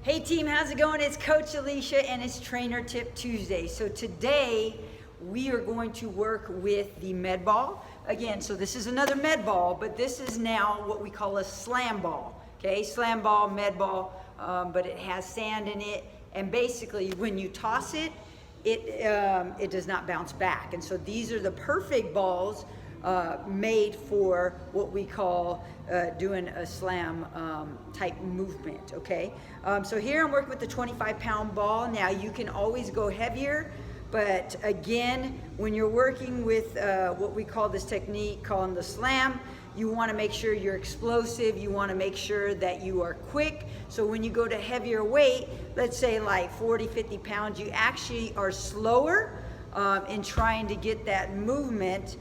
Hey team, how's it going? It's Coach Alisha and it's Trainer Tip Tuesday. So today we are going to work with the med ball. Again, so this is another med ball, but this is now what we call a slam ball. Okay, slam ball, med ball, but it has sand in it. And basically when you toss it, it does not bounce back. And so these are the perfect balls made for what we call doing a slam type movement, okay? So here I'm working with the 25-pound ball. Now you can always go heavier, but again, when you're working with what we call this technique called the slam, you want to make sure you're explosive, you want to make sure that you are quick. So when you go to heavier weight, let's say like 40, 50 pounds, you actually are slower in trying to get that movement.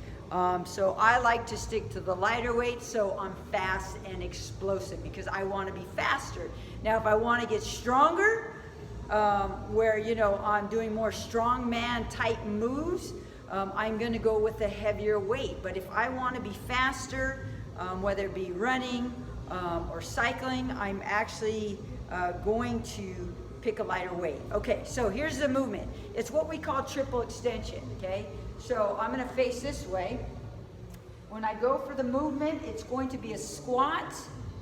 So I like to stick to the lighter weight, so I'm fast and explosive because I want to be faster. Now if I want to get stronger, where I'm doing more strongman type moves, I'm going to go with a heavier weight. But if I want to be faster, whether it be running or cycling, I'm actually going to pick a lighter weight. Okay, so here's the movement. It's what we call triple extension, okay? So I'm going to face this way. When I go for the movement, it's going to be a squat,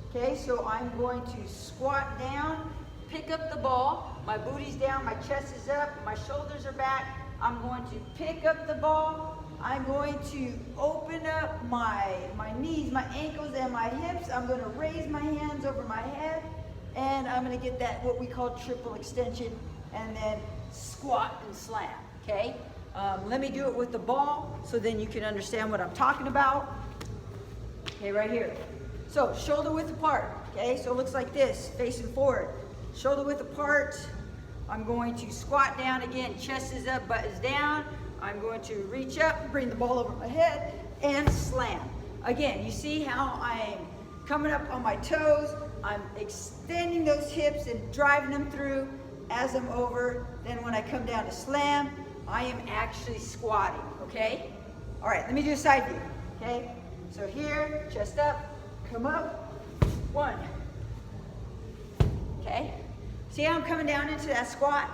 okay? So I'm going to squat down, pick up the ball, my booty's down, my chest is up, my shoulders are back. I'm going to pick up the ball. I'm going to open up my knees, my ankles, and my hips. I'm going to raise my hands over my head, and I'm going to get that what we call triple extension, and then squat and slam, okay? Let me do it with the ball so then you can understand what I'm talking about. Okay, right here. So shoulder width apart, okay? So it looks like this, facing forward. Shoulder width apart. I'm going to squat down again, chest is up, butt is down. I'm going to reach up, bring the ball over my head, and slam. Again, you see how I'm coming up on my toes, I'm extending those hips and driving them through as I'm over. Then when I come down to slam, I am actually squatting, okay? All right, let me do a side view, okay? So here, chest up, come up, one, okay? See how I'm coming down into that squat?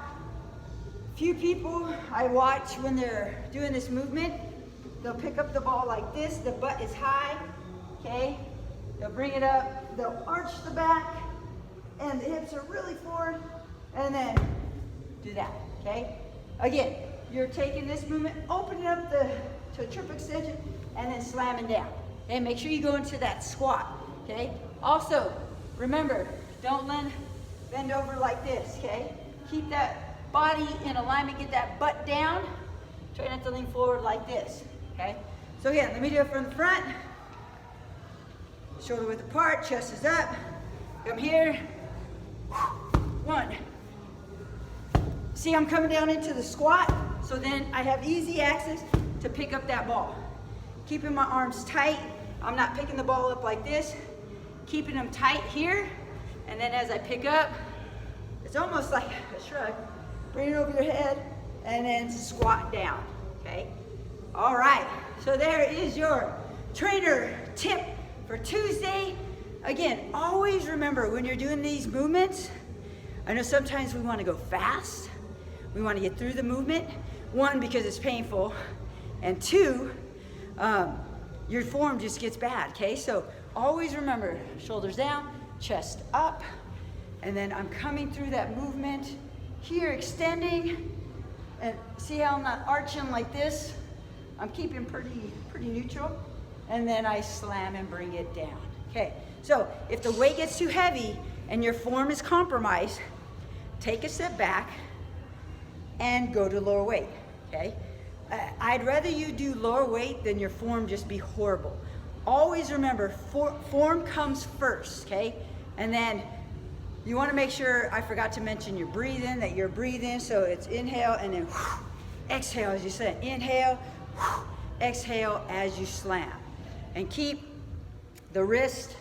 Few people I watch when they're doing this movement, they'll pick up the ball like this, the butt is high, okay? They'll bring it up, they'll arch the back, and the hips are really forward, and then do that, okay? Again, you're taking this movement, opening up to a triple extension, and then slamming down. Okay, make sure you go into that squat, okay? Also, remember, don't bend over like this, okay? Keep that body in alignment, get that butt down. Try not to lean forward like this, okay? So again, let me do it from the front. Shoulder width apart, chest is up. Come here, one. See, I'm coming down into the squat, so then I have easy access to pick up that ball. Keeping my arms tight. I'm not picking the ball up like this. Keeping them tight here, and then as I pick up, it's almost like a shrug. Bring it over your head, and then squat down, okay? All right, so there is your trainer tip for Tuesday. Again, always remember when you're doing these movements, I know sometimes we want to go fast. We want to get through the movement. One, because it's painful, and two, your form just gets bad, okay? So always remember, shoulders down, chest up, and then I'm coming through that movement here, extending, and see how I'm not arching like this? I'm keeping pretty neutral, and then I slam and bring it down, okay? So if the weight gets too heavy and your form is compromised, take a step back and go to lower weight, okay? I'd rather you do lower weight than your form just be horrible. Always remember, form comes first, okay? And then you want to make sure, I forgot to mention your breathing, that you're breathing, so it's inhale and then exhale as you slam. Inhale, exhale as you slam. And keep the wrist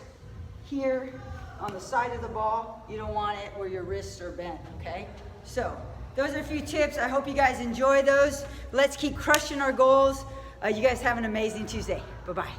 here on the side of the ball. You don't want it where your wrists are bent, okay? So those are a few tips. I hope you guys enjoy those. Let's keep crushing our goals. You guys have an amazing Tuesday. Bye-bye.